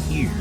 here.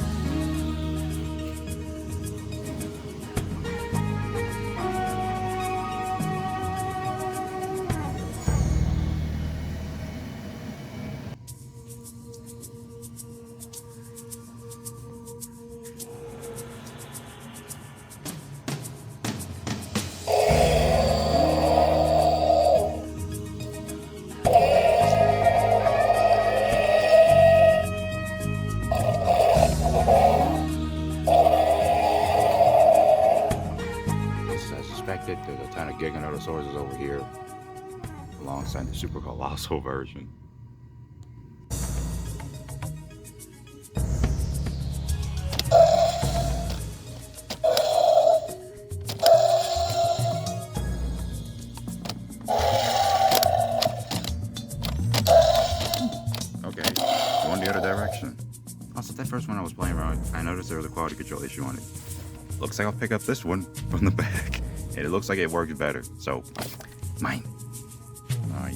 Just as I suspected, there's a ton of Giganotosaurus over here, alongside the Super Colossal version. Okay, going the other direction. Also, that first one I was playing around, I noticed there was a quality control issue on it. Looks like I'll pick up this one from the back, and it looks like it works better, so mine.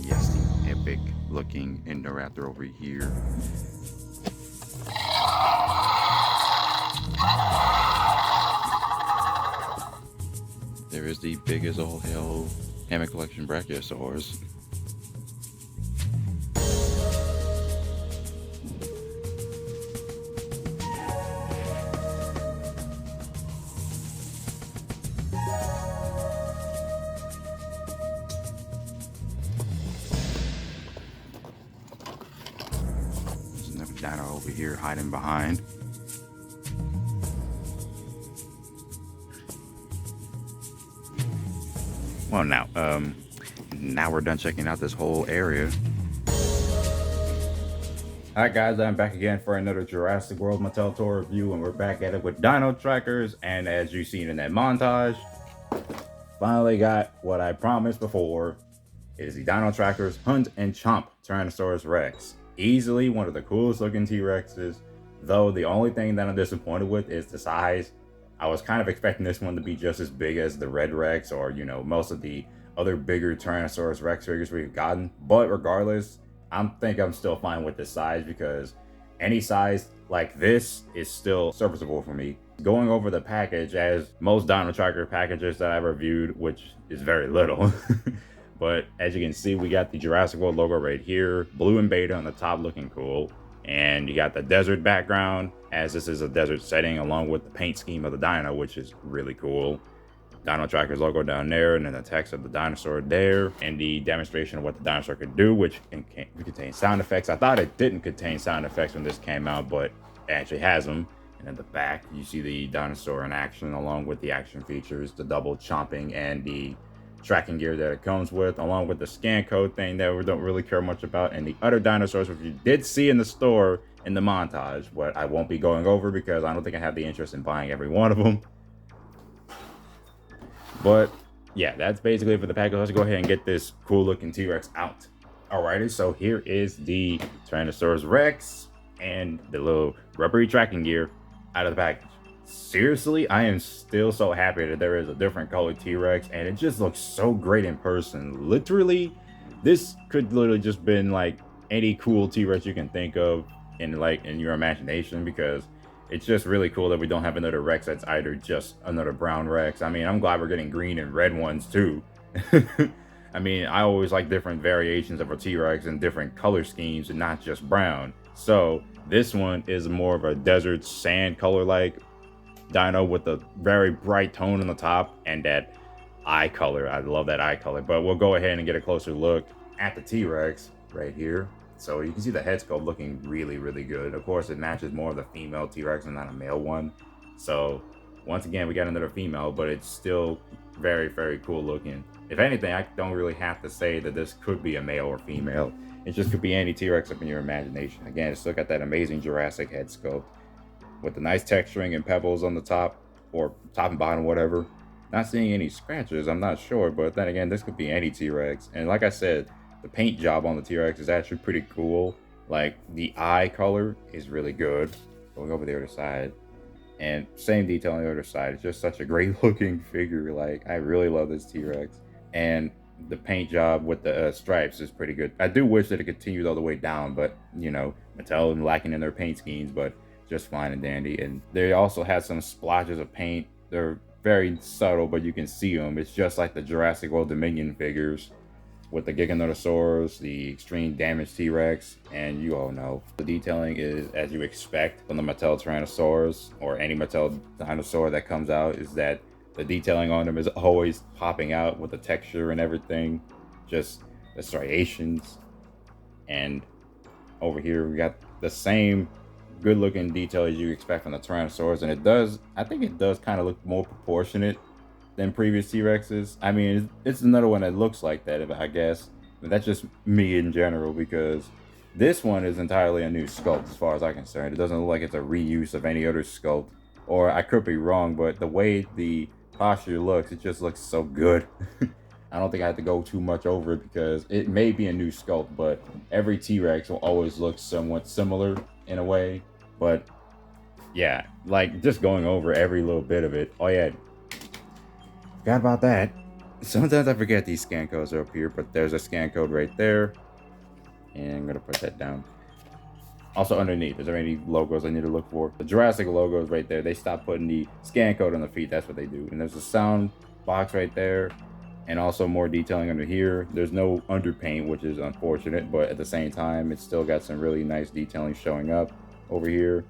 Yes, the epic looking Indoraptor over here. There is the big as all hell Hammock Collection Brachiosaurus. There's another dino over here hiding behind. Well, now we're done checking out this whole area. Alright guys, I'm back again for another Jurassic World Mattel Tour review, and we're back at it with Dino Trackers. And as you've seen in that montage, finally got what I promised before. It is the Dino Trackers Hunt and Chomp Tyrannosaurus Rex. Easily one of the coolest looking T-Rexes, though the only thing that I'm disappointed with is the size. I was kind of expecting this one to be just as big as the Red Rex, or most of the other bigger Tyrannosaurus Rex figures we've gotten. But regardless, I think I'm still fine with this size, because any size like this is still serviceable for me. Going over the package, as most Dino Tracker packages that I've reviewed, which is very little. But as you can see, we got the Jurassic World logo right here, blue and beta on the top, looking cool. And you got the desert background, as this is a desert setting, along with the paint scheme of the dino, which is really cool. Dino Trackers logo down there, and then the text of the dinosaur there, and the demonstration of what the dinosaur could do, which contains sound effects. I thought it didn't contain sound effects when this came out, but it actually has them. And in the back, you see the dinosaur in action, along with the action features, the double chomping, and the tracking gear that it comes with, along with the scan code thing that we don't really care much about, and the other dinosaurs, which you did see in the store in the montage, but I won't be going over because I don't think I have the interest in buying every one of them. But yeah, that's basically it for the package. Let's go ahead and get this cool looking T-Rex out. Alrighty, so here is the Tyrannosaurus Rex and the little rubbery tracking gear out of the package. Seriously, I am still so happy that there is a different colored T-Rex, and it just looks so great in person. Literally, this could literally just been like any cool T-Rex you can think of in your imagination, because it's just really cool that we don't have another Rex that's either just another brown Rex. I mean, I'm glad we're getting green and red ones too. I mean, I always like different variations of a T-Rex and different color schemes and not just brown. So this one is more of a desert sand color like dino with a very bright tone on the top and that eye color. I love that eye color. But we'll go ahead and get a closer look at the T-Rex right here. So you can see the head sculpt looking really, really good. Of course, it matches more of the female T-Rex and not a male one. So once again, we got another female, but it's still very, very cool looking. If anything, I don't really have to say that this could be a male or female. It just could be any T-Rex up in your imagination. Again, it's still got that amazing Jurassic head sculpt with the nice texturing and pebbles on the top, or top and bottom, whatever. Not seeing any scratches, I'm not sure, but then again, this could be any T-Rex. And like I said, the paint job on the T-Rex is actually pretty cool. Like, the eye color is really good. Going over the other side, and same detail on the other side. It's just such a great looking figure. Like, I really love this T-Rex. And the paint job with the stripes is pretty good. I do wish that it continued all the way down, but Mattel lacking in their paint schemes, but just fine and dandy. And they also had some splotches of paint. They're very subtle, but you can see them. It's just like the Jurassic World Dominion figures with the Giganotosaurus, the extreme damage T-Rex, and you all know the detailing is as you expect from the Mattel Tyrannosaurus or any Mattel dinosaur that comes out, is that the detailing on them is always popping out with the texture and everything, just the striations. And over here we got the same good looking detail as you expect from the Tyrannosaurus, and I think it does kind of look more proportionate than previous T-Rexes. I mean, it's another one that looks like that, I guess. But that's just me in general, because this one is entirely a new sculpt as far as I'm concerned. It doesn't look like it's a reuse of any other sculpt. Or I could be wrong, but the way the posture looks, it just looks so good. I don't think I have to go too much over it because it may be a new sculpt, but every T-Rex will always look somewhat similar in a way. But yeah, like just going over every little bit of it. Oh yeah, forgot about that. Sometimes I forget these scan codes are up here, but there's a scan code right there. And I'm gonna put that down. Also underneath, is there any logos I need to look for? The Jurassic logo is right there. They stopped putting the scan code on the feet. That's what they do. And there's a sound box right there. And also more detailing under here. There's no underpaint, which is unfortunate, but at the same time, it's still got some really nice detailing showing up over here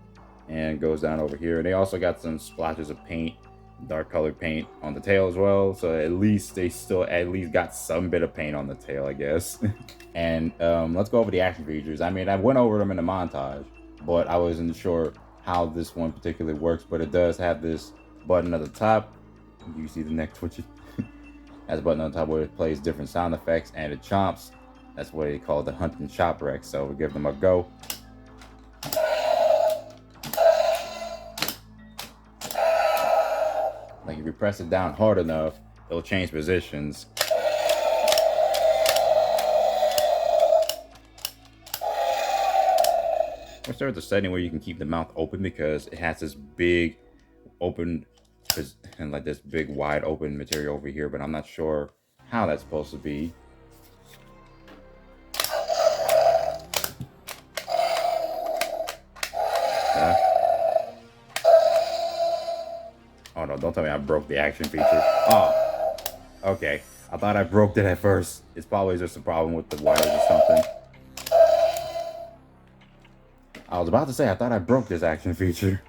and goes down over here. They also got some splotches of paint, dark colored paint on the tail as well. So at least they still at least got some bit of paint on the tail, I guess. And let's go over the action features. I mean, I went over them in the montage, but I wasn't sure how this one particularly works, but it does have this button at the top. You see the neck twitching. Has a button on top where it plays different sound effects, and it chomps. That's what they call the hunt and chop Rex. So we'll give them a go. Like if you press it down hard enough, it'll change positions. Let's start with the setting where you can keep the mouth open because it has this big open and like this big wide open material over here, but I'm not sure how that's supposed to be. Oh no, don't tell me I broke the action feature. Oh, okay. I thought I broke it at first. It's probably just a problem with the wires or something. I was about to say, I thought I broke this action feature.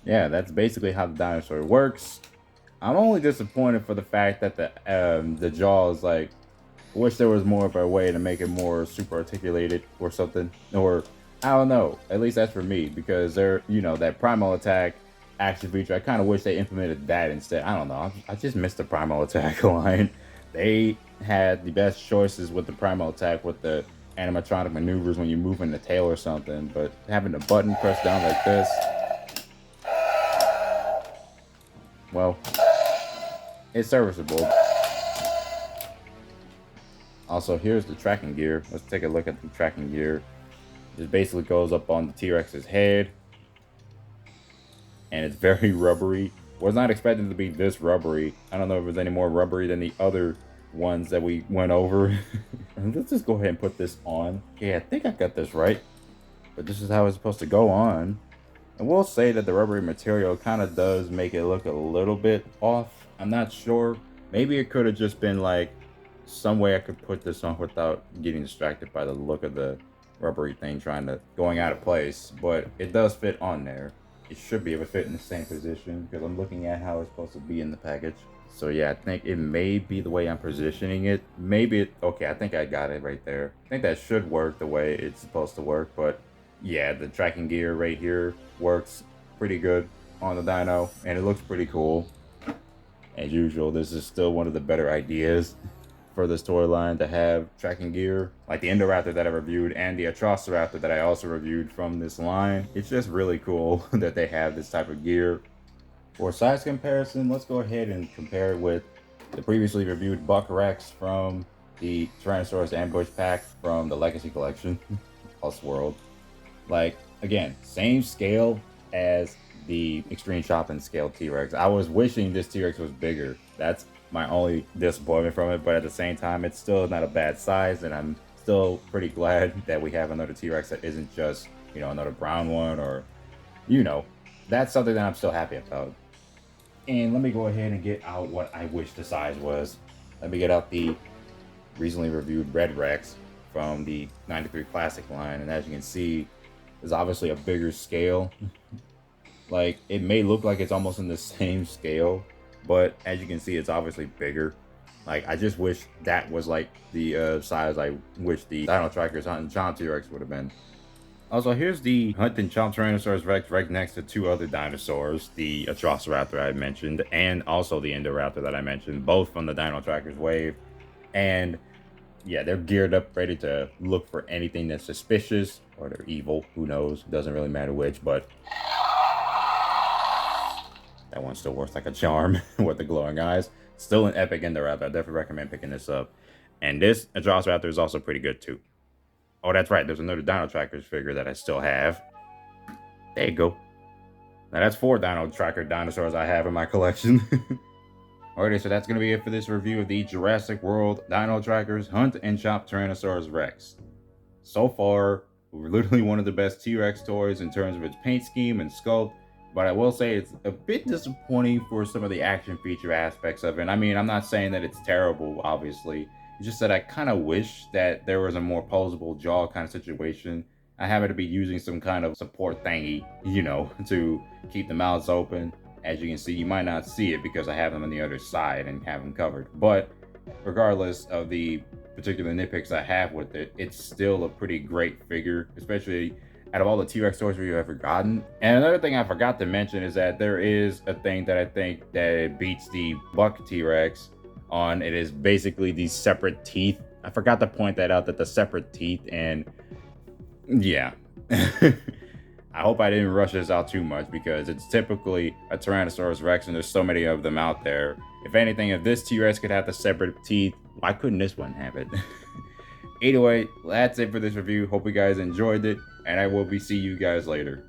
Yeah, that's basically how the dinosaur works. I'm only disappointed for the fact that the jaw is like, I wish there was more of a way to make it more super articulated or something. Or, I don't know. At least that's for me, because they're, you know, that primal attack action feature, I kind of wish they implemented that instead. I don't know. I just missed the primal attack line. They had the best choices with the primal attack with the animatronic maneuvers when you move in the tail or something, but having the button pressed down like this, well, it's serviceable. Also, here's the tracking gear. Let's take a look at the tracking gear. It basically goes up on the T-Rex's head, and it's very rubbery. Was not expecting to be this rubbery. I don't know if it was any more rubbery than the other ones that we went over. Let's just go ahead and put this on. Yeah, I think I got this right, but this is how it's supposed to go on. And we'll say that the rubbery material kind of does make it look a little bit off. I'm not sure. Maybe it could have just been like some way I could put this on without getting distracted by the look of the rubbery thing going out of place, but it does fit on there. It should be able to fit in the same position because I'm looking at how it's supposed to be in the package. So yeah, I think it may be the way I'm positioning it. Okay, I think I got it right there. I think that should work the way it's supposed to work, but yeah, the tracking gear right here works pretty good on the dino, and it looks pretty cool. As usual, this is still one of the better ideas for this toy line to have tracking gear, like the Indoraptor that I reviewed and the Atrociraptor that I also reviewed from this line. It's just really cool that they have this type of gear. For size comparison, let's go ahead and compare it with the previously reviewed Buck Rex from the Tyrannosaurus Ambush pack from the Legacy Collection, Plus World. Like, again, same scale as the Extreme Shopping Scale T-Rex. I was wishing this T-Rex was bigger. That's my only disappointment from it, but at the same time, it's still not a bad size, and I'm still pretty glad that we have another T-Rex that isn't just, you know, another brown one, or, you know, that's something that I'm still happy about. And let me go ahead and get out what I wish the size was. Let me get out the recently reviewed Red Rex from the 93 Classic line. And as you can see, there's obviously a bigger scale. Like, it may look like it's almost in the same scale, but as you can see, it's obviously bigger. Like, I just wish that was like the size I wish the Dino Trackers Hunt and Chomp T-Rex would have been. Also, here's the Hunt and Chomp Tyrannosaurus Rex right next to two other dinosaurs, the Atrociraptor I mentioned, and also the Indoraptor that I mentioned, both from the Dino Trackers wave. And yeah, they're geared up, ready to look for anything that's suspicious, or they're evil, who knows, doesn't really matter which, but that one still works like a charm with the glowing eyes. Still an epic Indoraptor. I definitely recommend picking this up. And this Atrociraptor is also pretty good too. Oh, that's right. There's another Dino Trackers figure that I still have. There you go. Now that's 4 Dino Tracker dinosaurs I have in my collection. Alrighty, so that's going to be it for this review of the Jurassic World Dino Trackers Hunt and Chomp Tyrannosaurus Rex. So far, we're literally one of the best T-Rex toys in terms of its paint scheme and sculpt. But I will say it's a bit disappointing for some of the action feature aspects of it. And I mean, I'm not saying that it's terrible, obviously. It's just that I kind of wish that there was a more posable jaw kind of situation. I happen to be using some kind of support thingy, you know, to keep the mouths open. As you can see, you might not see it because I have them on the other side and have them covered. But regardless of the particular nitpicks I have with it, it's still a pretty great figure, especially out of all the T-Rex toys we've ever gotten. And another thing I forgot to mention is that there is a thing that I think that it beats the Buck T-Rex on. It is basically these separate teeth. I forgot to point that out, that the separate teeth, and yeah. I hope I didn't rush this out too much because it's typically a Tyrannosaurus Rex and there's so many of them out there. If anything, if this T-Rex could have the separate teeth, why couldn't this one have it? Anyway, that's it for this review. Hope you guys enjoyed it, and I will be seeing you guys later.